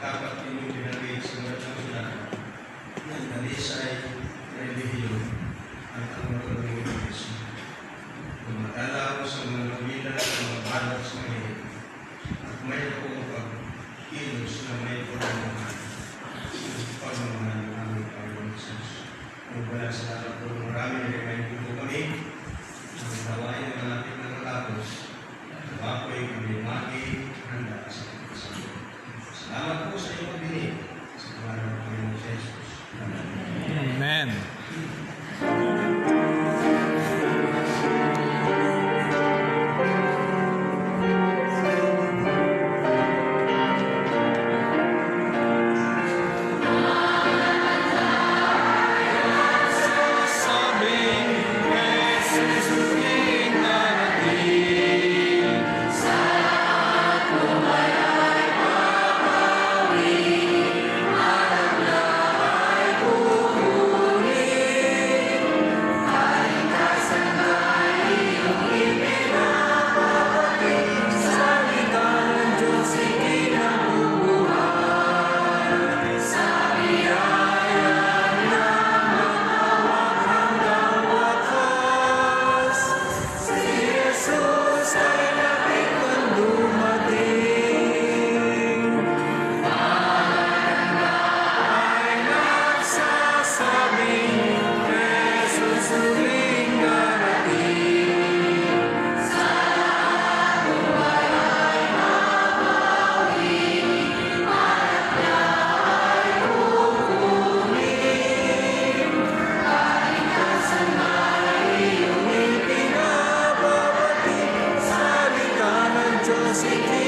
dapat inyong binagay sa mga kanila ng dalisay, relihiyon, at ang mga Kristo. Tumatala ako sa mga kabila at mga banat sa ngayon, at may akong pag-kilos na may pagmamahal ng aming Panginoon Jesus. Kung wala sa lahat po, marami remind po kami ang tawain ng ating nakatapos at ako'y kami mati handa sa pagkasabi. Salamat po sa iyong pagdinig sa pangalan ng Panginoon Jesus. Amen. Music.